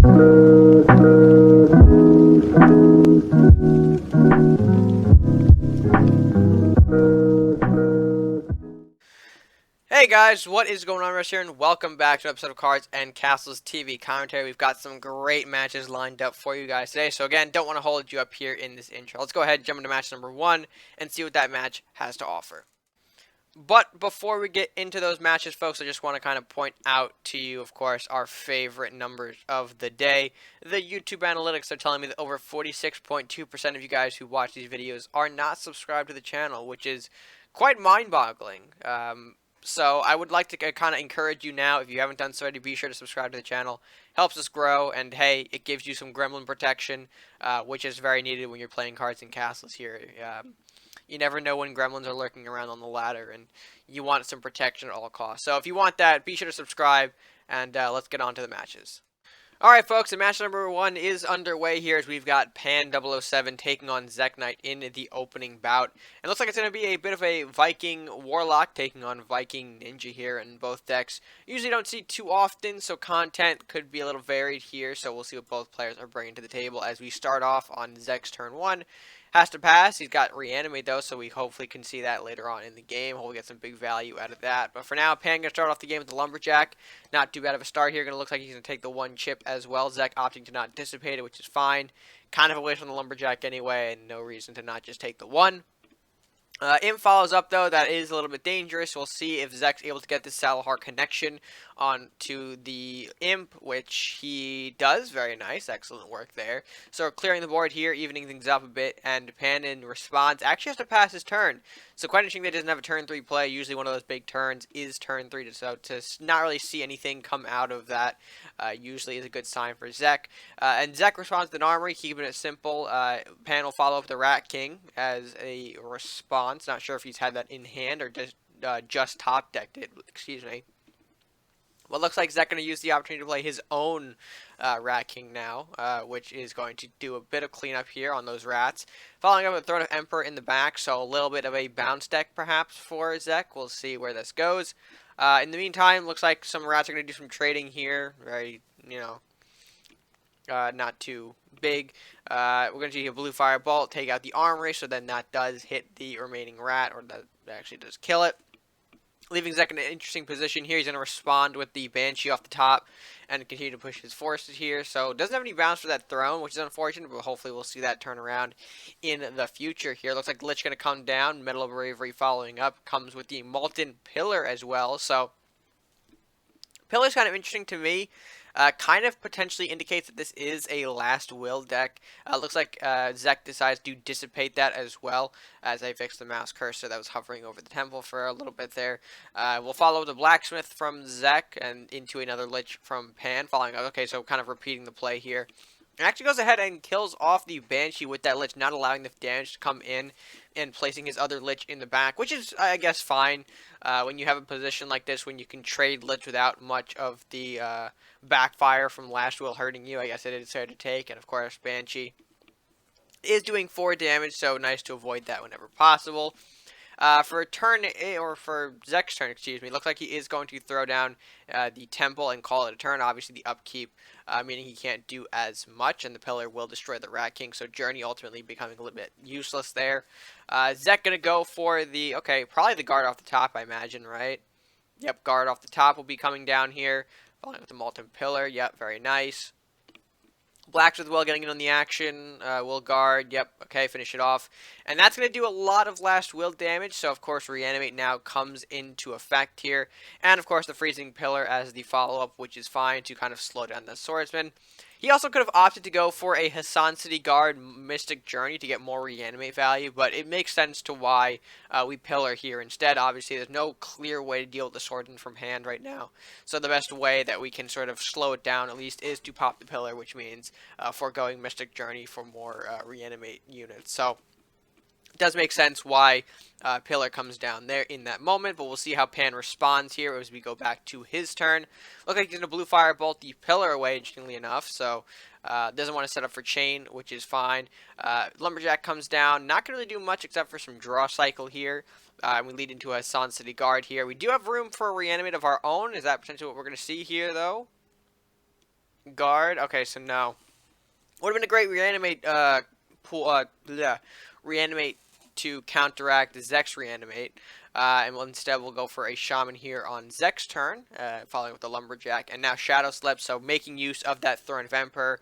Hey guys, what is going on, RedMaster here, and welcome back to an episode of Cards and Castles TV Commentary. We've got some great matches lined up for you guys today, so again, don't want to hold you up here in this intro. Let's go ahead and jump into match number 1 and see what that match has to offer. But before we get into those matches, folks, I just want to kind of point out to you, of course, our favorite numbers of the day. The YouTube analytics are telling me that over 46.2% of you guys who watch these videos are not subscribed to the channel, which is quite mind-boggling. So I would like to kind of encourage you now, if you haven't done so already, be sure to subscribe to the channel. Helps us grow, and hey, it gives you some gremlin protection, which is very needed when you're playing cards and castles here. You never know when gremlins are lurking around on the ladder, and you want some protection at all costs. So if you want that, be sure to subscribe, and let's get on to the matches. Alright folks, and match number 1 is underway here as we've got Pan007 taking on Zechknight in the opening bout. It looks like it's going to be a bit of a Viking Warlock taking on Viking Ninja here in both decks. Usually don't see too often, so content could be a little varied here, so we'll see what both players are bringing to the table as we start off on Zech's turn 1. Has to pass. He's got reanimate though, so we hopefully can see that later on in the game. Hopefully get some big value out of that. But for now, Pan gonna start off the game with the Lumberjack. Not too bad of a start here. Gonna look like he's gonna take the 1 chip as well. Zech opting to not dissipate it, which is fine. Kind of away from the Lumberjack anyway, and no reason to not just take the 1. Imp follows up though. That is a little bit dangerous. We'll see if Zech's able to get this Salahar connection onto the Imp, which he does. Very nice. Excellent work there. So clearing the board here, evening things up a bit, and Pan in response actually has to pass his turn. So quite interesting that he doesn't have a turn 3 play. Usually one of those big turns is turn 3, so to not really see anything come out of that usually is a good sign for Zech. And Zech responds with an armory, keeping it simple. Pan will follow up the Rat King as a response. Not sure if he's had that in hand or just top decked it. Excuse me. Well, it looks like Zech going to use the opportunity to play his own Rat King now, which is going to do a bit of cleanup here on those rats. Following up with Throne of Emperor in the back, so a little bit of a bounce deck perhaps for Zech. We'll see where this goes. In the meantime, looks like some rats are going to do some trading here. Very, not too big. We're going to do a blue firebolt, take out the armory, so then that does hit the remaining rat, or that actually does kill it. Leaving Zech in an interesting position here. He's going to respond with the Banshee off the top and continue to push his forces here. So doesn't have any bounce for that throne, which is unfortunate, but hopefully we'll see that turn around in the future here. Looks like Lich going to come down. Medal of Bravery following up. Comes with the Molten Pillar as well. So Pillar's kind of interesting to me. Kind of potentially indicates that this is a Last Will deck. Looks like Zech decides to dissipate that as well, as I fix the mouse cursor that was hovering over the temple for a little bit there. We'll follow the Blacksmith from Zech and into another Lich from Pan, following up. Okay, so kind of repeating the play here. It actually goes ahead and kills off the Banshee with that Lich, not allowing the damage to come in and placing his other Lich in the back, which is, I guess, fine when you have a position like this, when you can trade Lich without much of the backfire from Last Will hurting you. I guess it is fair to take, and of course, Banshee is doing 4 damage, so nice to avoid that whenever possible. For Zech's turn, excuse me, looks like he is going to throw down the temple and call it a turn. Obviously, the upkeep, meaning he can't do as much, and the pillar will destroy the Rat King, so Journey ultimately becoming a little bit useless there. Zech going to go for the, probably the guard off the top, I imagine, right? Yep, guard off the top will be coming down here, following with the Molten Pillar. Yep, very nice. Blacksmith Will getting in on the action. Will guard. Yep. Okay, finish it off. And that's going to do a lot of Last Will damage. So, of course, Reanimate now comes into effect here. And, of course, the Freezing Pillar as the follow-up, which is fine to kind of slow down the Swordsman. He also could have opted to go for a Hassan City Guard Mystic Journey to get more reanimate value, but it makes sense to why we pillar here instead. Obviously, there's no clear way to deal with the Swordsman from hand right now, so the best way that we can sort of slow it down at least is to pop the pillar, which means foregoing Mystic Journey for more reanimate units. So it does make sense why Pillar comes down there in that moment, but we'll see how Pan responds here as we go back to his turn. Look like he's going to Blue Firebolt the Pillar away, interestingly enough, so doesn't want to set up for Chain, which is fine. Lumberjack comes down, not going to really do much except for some draw cycle here. We lead into a Hassan City Guard here. We do have room for a Reanimate of our own. Is that potentially what we're going to see here, though? guard. Okay, so no. Would have been a great reanimate to counteract Zek's reanimate. And instead we'll go for a shaman here on Zek's turn, following with the lumberjack, and now Shadow Slip, so making use of that Throne of Emperor,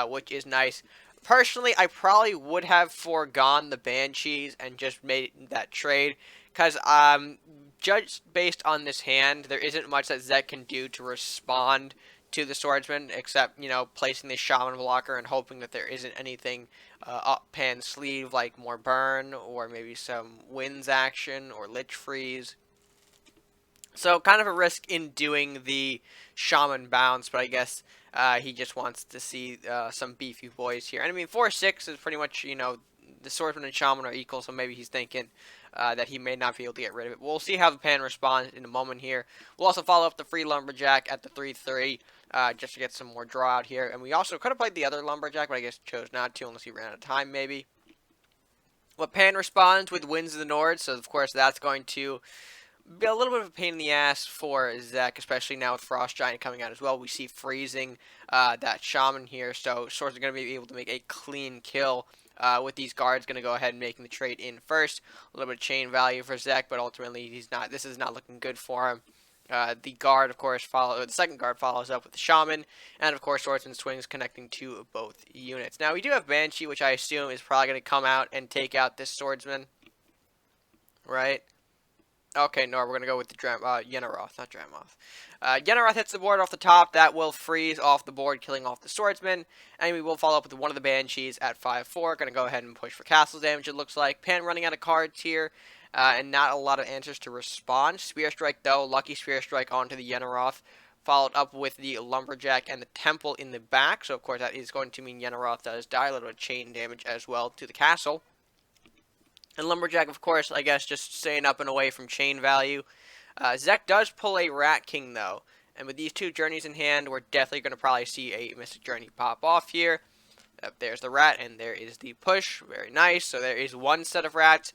which is nice. Personally, I probably would have foregone the Banshees and just made that trade, because judged based on this hand, there isn't much that Zek can do to respond to the swordsman, except, you know, placing the shaman blocker and hoping that there isn't anything up Pan's sleeve, like more burn, or maybe some winds action, or lich freeze. So kind of a risk in doing the shaman bounce, but I guess he just wants to see some beefy boys here. And I mean, 4-6 is pretty much, you know, the swordsman and shaman are equal, so maybe he's thinking that he may not be able to get rid of it. We'll see how the pan responds in a moment here. We'll also follow up the free lumberjack at the 3-3. Just to get some more draw out here. And we also could have played the other lumberjack, but I guess chose not to unless he ran out of time, maybe. Well, Pan responds with Winds of the North, so of course that's going to be a little bit of a pain in the ass for Zek, especially now with Frost Giant coming out as well. We see freezing that Shaman here, so Swords are going to be able to make a clean kill. With these guards, going to go ahead and making the trade in first. A little bit of chain value for Zek, but ultimately he's not. This is not looking good for him. The guard, of course, the second guard follows up with the shaman, and of course, swordsman swings connecting to both units. Now we do have Banshee, which I assume is probably going to come out and take out this swordsman, right? Okay, no, we're going to go with the Yenaroth, not Dramoth. Yenaroth hits the board off the top. That will freeze off the board, killing off the swordsman. And we will follow up with one of the Banshees at 5-4. Going to go ahead and push for castle damage, it looks like. Pan running out of cards here. And not a lot of answers to respond. Spear Strike, though. Lucky Spear Strike onto the Yenaroth. Followed up with the Lumberjack and the Temple in the back. So, of course, that is going to mean Yenaroth does die. A little bit of chain damage as well to the castle. And Lumberjack, of course, I guess just staying up and away from chain value. Zek does pull a Rat King, though. And with these two journeys in hand, we're definitely going to probably see a Mystic Journey pop off here. There's the rat, and there is the push. Very nice. So there is one set of rats.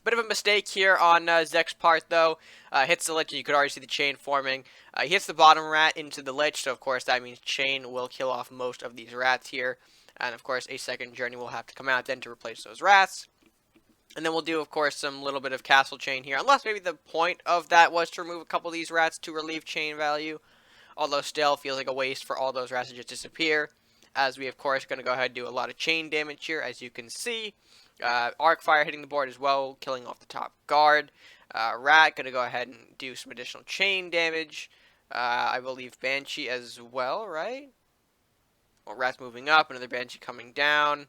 Bit of a mistake here on Zek's part, though. Hits the Lich, and you could already see the chain forming. He hits the bottom rat into the Lich, so of course that means chain will kill off most of these rats here. And of course a second journey will have to come out then to replace those rats. And then we'll do, of course, some little bit of castle chain here. Unless maybe the point of that was to remove a couple of these rats to relieve chain value. Although still feels like a waste for all those rats to just disappear. As we, of course, going to go ahead and do a lot of chain damage here, as you can see. Arc Fire hitting the board as well, killing off the top guard. Rat going to go ahead and do some additional chain damage. I believe Banshee as well, right? Well, Rat's moving up, another Banshee coming down.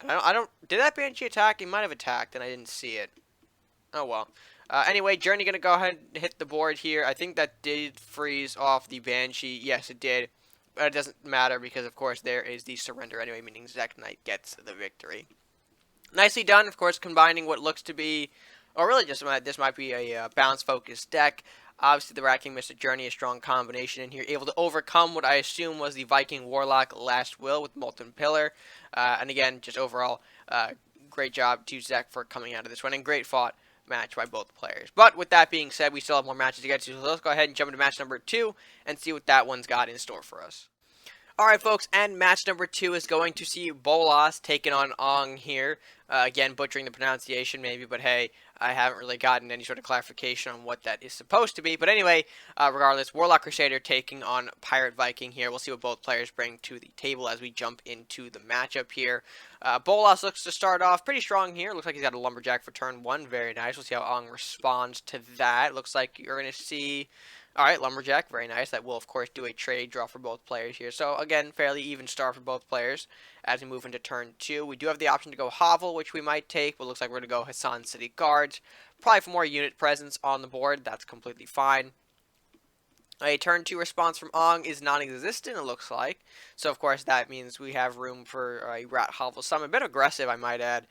I don't. Did that Banshee attack? He might have attacked, and I didn't see it. Oh well. Anyway, Journey gonna go ahead and hit the board here. I think that did freeze off the Banshee. Yes, it did. But it doesn't matter because, of course, there is the surrender anyway, meaning zechknight gets the victory. Nicely done, of course, combining what looks to be, or really just this might be a bounce-focused deck. Obviously, the Rat King Mystic Journey, a strong combination in here, able to overcome what I assume was the Viking Warlock Last Will with Molten Pillar. And again, just overall, great job to Zek for coming out of this one, and great fought match by both players. But with that being said, we still have more matches to get to, so let's go ahead and jump into match number 2 and see what that one's got in store for us. Alright, folks, and match number 2 is going to see Bolas taking on anhngn here. Again, butchering the pronunciation maybe, but hey, I haven't really gotten any sort of clarification on what that is supposed to be. But anyway, regardless, Warlock Crusader taking on Pirate Viking here. We'll see what both players bring to the table as we jump into the matchup here. Bolas looks to start off pretty strong here. Looks like he's got a Lumberjack for turn 1. Very nice. We'll see how anhngn responds to that. Looks like you're going to see... Alright, Lumberjack, very nice. That will, of course, do a trade draw for both players here. So, again, fairly even start for both players as we move into turn 2. We do have the option to go Hovel, which we might take, but looks like we're going to go Hassan City Guards. Probably for more unit presence on the board. That's completely fine. A turn 2 response from anhngn is non-existent, it looks like. So, of course, that means we have room for a Rat Hovel Summon. A bit aggressive, I might add,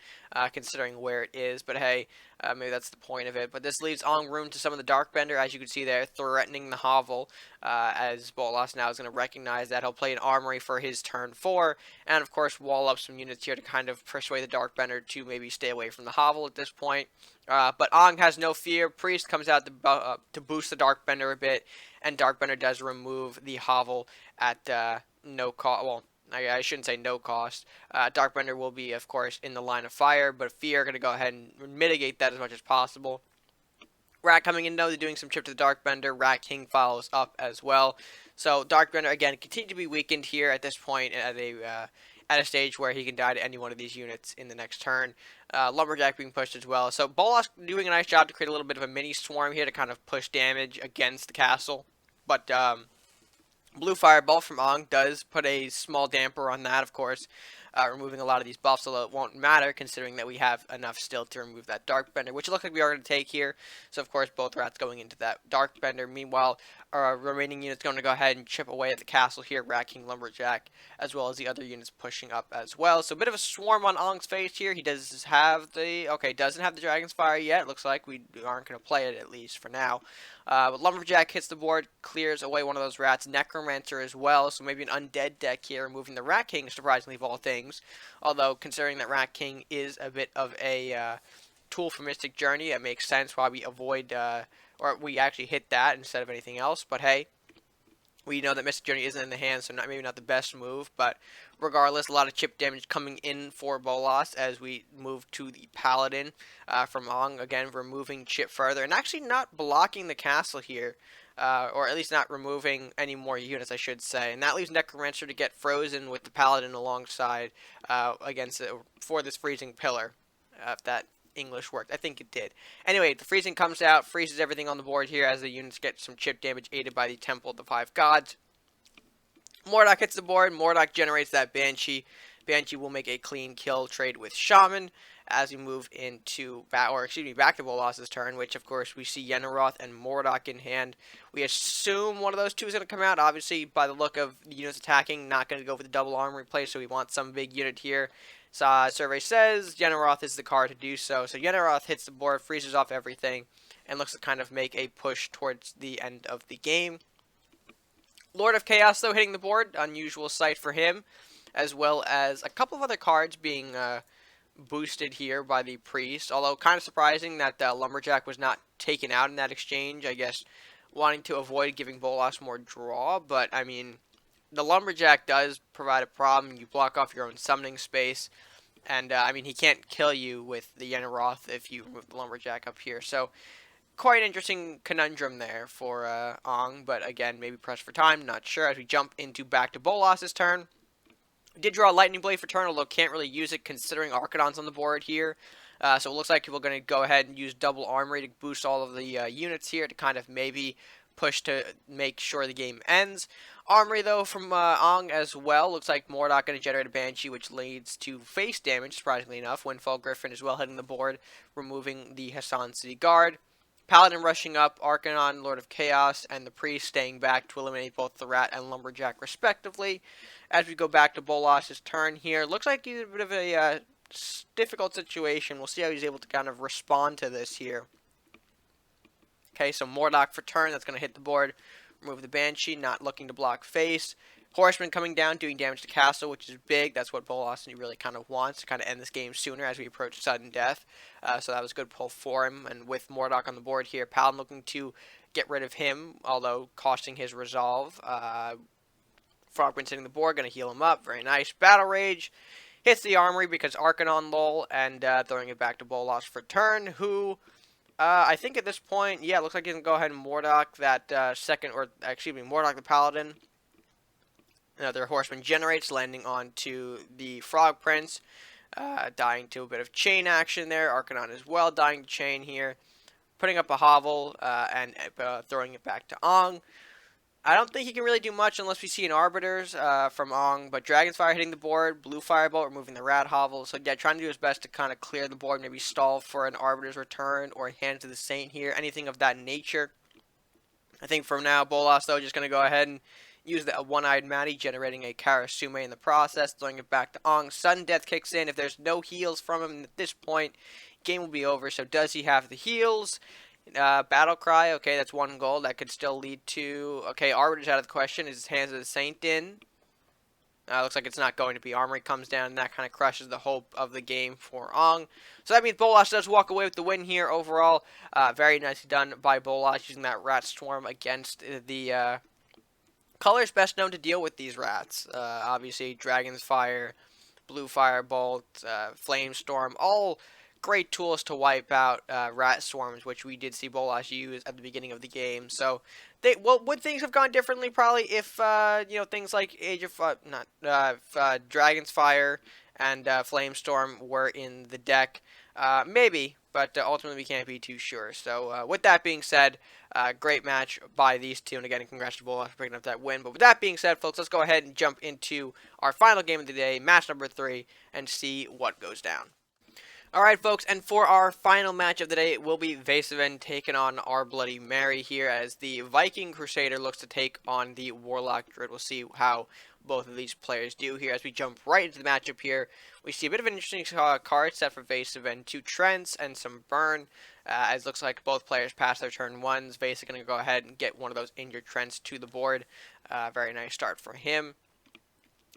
considering where it is. But, hey, maybe that's the point of it. But this leaves anhngn room to some of the Darkbender, as you can see there, threatening the Hovel. As Bolas now is going to recognize that. He'll play an Armory for his turn 4. And, of course, wall up some units here to kind of persuade the Darkbender to maybe stay away from the Hovel at this point. But anhngn has no fear. Priest comes out to boost the Darkbender a bit. and Darkbender does remove the hovel at no cost. Well, I shouldn't say no cost. Darkbender will be, of course, in the line of fire, but Fear are going to go ahead and mitigate that as much as possible. Rat coming in, though, they're doing some chip to the Darkbender. Rat King follows up as well. So Darkbender, again, continue to be weakened here at this point at a stage where he can die to any one of these units in the next turn. Lumberjack being pushed as well. So Bolas doing a nice job to create a little bit of a mini swarm here to kind of push damage against the castle. But Blue Fireball from Ong does put a small damper on that, of course, removing a lot of these buffs, although it won't matter considering that we have enough still to remove that Darkbender, which it looks like we are going to take here. So, of course, both rats going into that Darkbender. Meanwhile, our remaining units going to go ahead and chip away at the castle here, Rat King, Lumberjack, as well as the other units pushing up as well. So, a bit of a swarm on Ong's face here. He does have the, doesn't have the Dragon's Fire yet. It looks like we aren't going to play it, at least for now. But Lumberjack hits the board, clears away one of those rats. Necromancer as well, so maybe an undead deck here, removing the Rat King, surprisingly, of all things. Although, considering that Rat King is a bit of a tool for Mystic Journey, it makes sense why we avoid, or we actually hit that instead of anything else. But hey, we know that Mystic Journey isn't in the hand, so maybe not the best move, but regardless, a lot of chip damage coming in for Bolas as we move to the Paladin from Ong, again, removing chip further, and actually not blocking the castle here, or at least not removing any more units, I should say, and that leaves Necromancer to get frozen with the Paladin alongside against for this freezing pillar, if that English worked. I think it did. Anyway, the freezing comes out, freezes everything on the board here as the units get some chip damage aided by the Temple of the Five Gods. Mordock hits the board. Mordock generates that Banshee. Banshee will make a clean kill trade with Shaman as we move into, back to Bolas' turn, which of course we see Yenneroth and Mordock in hand. We assume one of those two is going to come out. Obviously, by the look of the units attacking, not going to go for the double armory play, so we want some big unit here. Survey says Yenneroth is the card to do so. So Yenneroth hits the board, freezes off everything, and looks to kind of make a push towards the end of the game. Lord of Chaos, though, hitting the board. Unusual sight for him, as well as a couple of other cards being boosted here by the Priest. Although, kind of surprising that Lumberjack was not taken out in that exchange. I guess wanting to avoid giving Bolas more draw, but, I mean, the Lumberjack does provide a problem. You block off your own summoning space. And, I mean, he can't kill you with the Yenneroth if you remove the Lumberjack up here. So, quite an interesting conundrum there for Ong. But, again, maybe press for time. Not sure. As we jump into back to Bolas' turn. We did draw a Lightning Blade for turn, although can't really use it considering Archidon's on the board here. So, it looks like we're going to go ahead and use double armory to boost all of the units here to kind of maybe push to make sure the game ends. Armory, though, from Ong as well. Looks like Mordock going to generate a Banshee, which leads to face damage, surprisingly enough. Windfall Griffin as well hitting the board, removing the Hassan City Guard. Paladin rushing up, Arcanon, Lord of Chaos, and the Priest staying back to eliminate both the Rat and Lumberjack, respectively. As we go back to Bolas' turn here, looks like he's a bit of a difficult situation. We'll see how he's able to kind of respond to this here. Okay, so Mordock for turn, that's going to hit the board. Remove the Banshee, not looking to block face. Horseman coming down, doing damage to castle, which is big. That's what Bolas really kind of wants, to kind of end this game sooner as we approach sudden death. So that was a good pull for him. And with Mordock on the board here, Paladin looking to get rid of him, although costing his resolve. Frogprince hitting the board, going to heal him up. Very nice. Battle Rage hits the armory because Arcanon lol, and throwing it back to Bolas for turn, who... I think at this point, yeah, it looks like he can go ahead and Mordock that Mordock the Paladin. Another Horseman generates, landing onto the Frog Prince, dying to a bit of chain action there. Arcanon as well, dying to chain here. Putting up a hovel and throwing it back to Ong. I don't think he can really do much unless we see an Arbiters from Ong, but Dragon's Fire hitting the board, Blue Firebolt removing the Rat Hovel, so yeah, trying to do his best to kind of clear the board, maybe stall for an Arbiter's return or Hand to the Saint here, anything of that nature. I think for now, Bolas, though, just going to go ahead and use the One-Eyed Maddie, generating a Karasume in the process, throwing it back to Ong. Sudden Death kicks in. If there's no heals from him at this point, game will be over, so does he have the heals? Battle Cry, okay, that's one goal. That could still lead to... Okay, Arbiter's out of the question. Is Hands of the Saint in? Looks like it's not going to be. Armory comes down, and that kind of crushes the hope of the game for Ong. So that means Bolas does walk away with the win here overall. Very nicely done by Bolas using that Rat Swarm against the colors best known to deal with these rats. Obviously, Dragon's Fire, Blue Firebolt, Flame Storm, all great tools to wipe out rat swarms, which we did see Bolas use at the beginning of the game. So, would things have gone differently? Probably if things like Age of Dragon's Fire and Flame Storm were in the deck. Maybe, but ultimately we can't be too sure. So, with that being said, great match by these two, and again, congrats to Bolas for picking up that win. But with that being said, folks, let's go ahead and jump into our final game of the day, match number 3, and see what goes down. Alright, folks, and for our final match of the day, it will be Vasavan taking on rBloodyMary here, as the Viking Crusader looks to take on the Warlock Druid. We'll see how both of these players do here. As we jump right into the matchup here, we see a bit of an interesting card set for Vasavan. 2 Trents and some Burn, as it looks like both players pass their turn 1s. Vasavan going to go ahead and get one of those injured Trents to the board. Very nice start for him.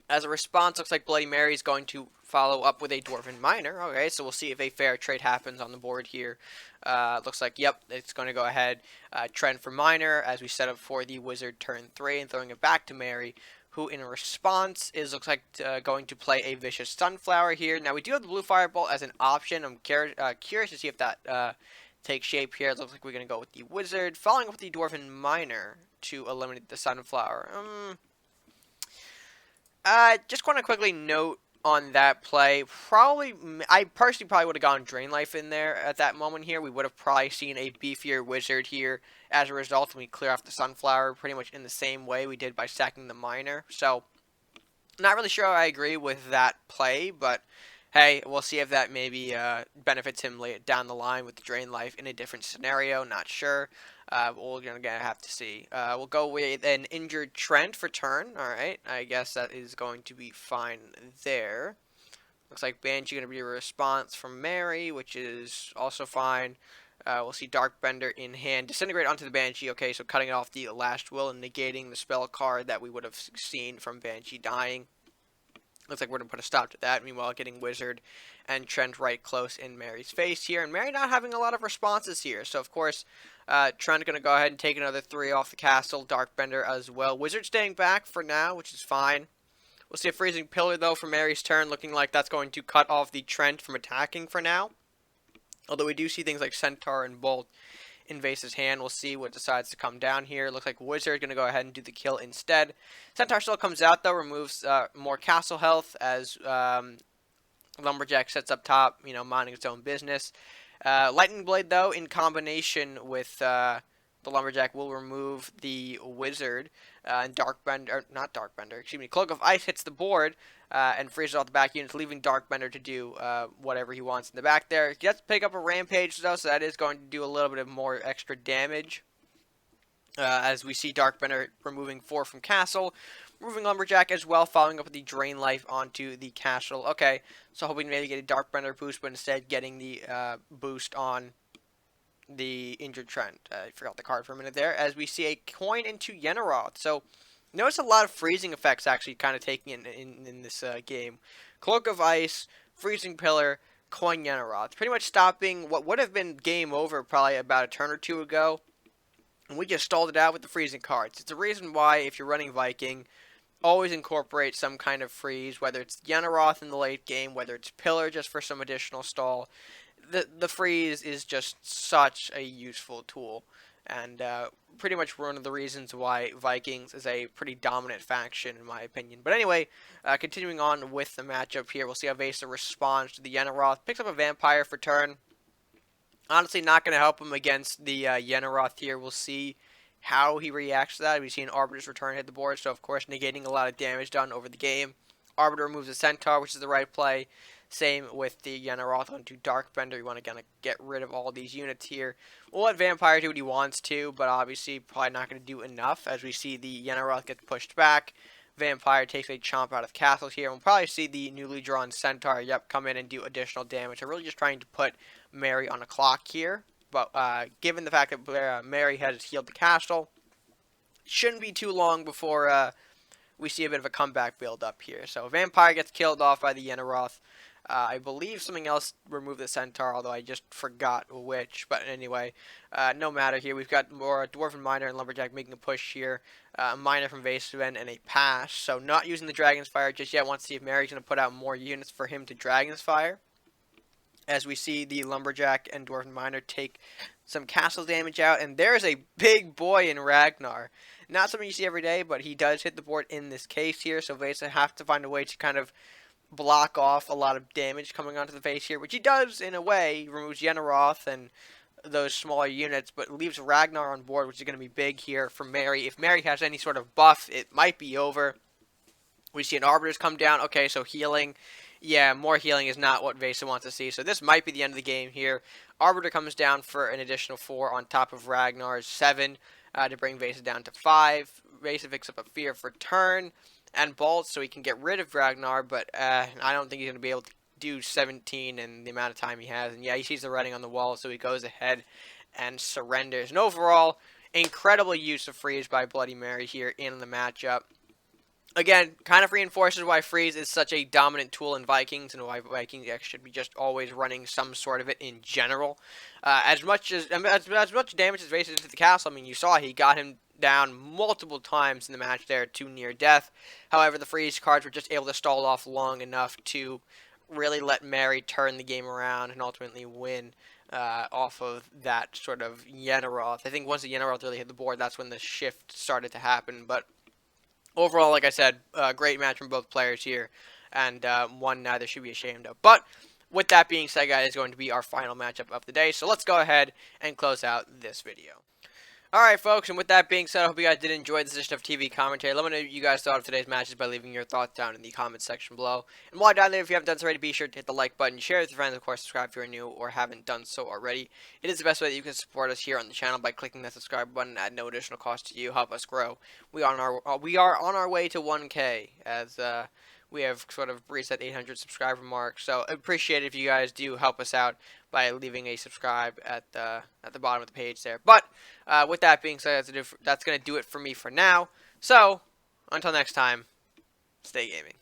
As a response, looks like Bloody Mary is going to follow up with a Dwarven Miner. Okay, so we'll see if a fair trade happens on the board here. Looks like, yep, it's going to go ahead. Trend for Miner as we set up for the Wizard turn 3 and throwing it back to Mary, who in response looks like going to play a Vicious Sunflower here. Now, we do have the Blue Firebolt as an option. I'm curious to see if that takes shape here. It looks like we're going to go with the Wizard, following up with the Dwarven Miner to eliminate the Sunflower. Just want to quickly note on that play, I personally probably would have gone Drain Life in there at that moment here. We would have probably seen a beefier Wizard here as a result, and we clear off the Sunflower pretty much in the same way we did by sacking the Miner. So, not really sure I agree with that play, but hey, we'll see if that maybe benefits him down the line with the Drain Life in a different scenario. Not sure. We're going to have to see. We'll go with an injured Trent for turn. Alright, I guess that is going to be fine there. Looks like Banshee going to be a response from Mary, which is also fine. We'll see Darkbender in hand. Disintegrate onto the Banshee. Okay, so cutting off the Last Will and negating the spell card that we would have seen from Banshee dying. Looks like we're going to put a stop to that. Meanwhile, getting Wizard and Trent right close in Mary's face here. And Mary not having a lot of responses here. So, of course, Trent going to go ahead and take another 3 off the castle. Darkbender as well. Wizard staying back for now, which is fine. We'll see a Freezing Pillar, though, for Mary's turn. Looking like that's going to cut off the Trent from attacking for now. Although we do see things like Centaur and Bolt in Vase's hand. We'll see what decides to come down here. Looks like Wizard going to go ahead and do the kill instead. Centaur still comes out, though. Removes more castle health as Lumberjack sets up top, minding its own business. Lightning Blade, though, in combination with the Lumberjack, will remove the Wizard. And Cloak of Ice hits the board and freezes off the back units, leaving Darkbender to do whatever he wants in the back there. He has to pick up a Rampage, though, so that is going to do a little bit of more extra damage. As we see Darkbender removing 4 from Castle. Removing Lumberjack as well, following up with the Drain Life onto the Castle. Okay, so hoping to maybe get a Darkbender boost, but instead getting the boost on the injured Trent. I forgot the card for a minute there. As we see a coin into Yenneroth. So, notice a lot of freezing effects actually kind of taking in this game. Cloak of Ice, Freezing Pillar, coin Yenneroth. Pretty much stopping what would have been game over probably about a turn or 2 ago. And we just stalled it out with the freezing cards. It's a reason why, if you're running Viking, always incorporate some kind of freeze, whether it's Yenneroth in the late game, whether it's Pillar just for some additional stall. The freeze is just such a useful tool, and pretty much one of the reasons why Vikings is a pretty dominant faction, in my opinion. But anyway, continuing on with the matchup here, we'll see how Vesa responds to the Yenneroth. Picks up a Vampire for turn. Honestly, not going to help him against the Yenneroth here. We'll see how he reacts to that. We've seen Arbiter's return hit the board, so of course negating a lot of damage done over the game. Arbiter removes a Centaur, which is the right play. Same with the Yenneroth onto Darkbender. You want to kind of get rid of all these units here. We'll let Vampire do what he wants to, but obviously probably not going to do enough, as we see the Yenneroth get pushed back. Vampire takes a chomp out of Castle here. We'll probably see the newly drawn Centaur, come in and do additional damage. I'm really just trying to put Mary on a clock here. But given the fact that Mary has healed the Castle, it shouldn't be too long before we see a bit of a comeback build up here. So Vampire gets killed off by the Yenaroth. I believe something else removed the Centaur, although I just forgot which. But anyway, no matter here. We've got more Dwarven Miner and Lumberjack making a push here. A Miner from Vasavan and a pass. So not using the Dragon's Fire just yet. Want to see if Mary's going to put out more units for him to Dragon's Fire. As we see the Lumberjack and Dwarven Miner take some castle damage out. And there's a big boy in Ragnar. Not something you see every day, but he does hit the board in this case here. So Vesa have to find a way to kind of block off a lot of damage coming onto the face here, which he does in a way. He removes Yenaroth and those smaller units, but leaves Ragnar on board, which is going to be big here for Mary. If Mary has any sort of buff, it might be over. We see an Arbiters come down. Okay, so healing. Yeah, more healing is not what Vesa wants to see, so this might be the end of the game here. Arbiter comes down for an additional 4 on top of Ragnar's 7 to bring Vesa down to 5. Vesa picks up a Fear for turn and bolts, so he can get rid of Ragnar, but I don't think he's going to be able to do 17 in the amount of time he has. And yeah, he sees the writing on the wall, so he goes ahead and surrenders. And overall, incredible use of freeze by Bloody Mary here in the matchup. Again, kind of reinforces why freeze is such a dominant tool in Vikings, and why Vikings should be just always running some sort of it in general. As much damage as Vesa did to the castle, I mean, you saw he got him down multiple times in the match there to near death. However, the freeze cards were just able to stall off long enough to really let Mary turn the game around and ultimately win off of that sort of Yenaroth. I think once the Yenaroth really hit the board, that's when the shift started to happen. But overall, like I said, great match from both players here, and one neither should be ashamed of. But with that being said, guys, is going to be our final matchup of the day. So let's go ahead and close out this video. Alright, folks, and with that being said, I hope you guys did enjoy this edition of TV Commentary. Let me know what you guys thought of today's matches by leaving your thoughts down in the comments section below. And while down there, if you haven't done so already, be sure to hit the like button, share with your friends, of course, subscribe if you're new or haven't done so already. It is the best way that you can support us here on the channel by clicking that subscribe button at no additional cost to you. Help us grow. We are on our way to 1K, as we have sort of reached that 800 subscriber mark. So I appreciate it if you guys do help us out by leaving a subscribe at the bottom of the page there. But with that being said, that's going to do it for me for now. So until next time, stay gaming.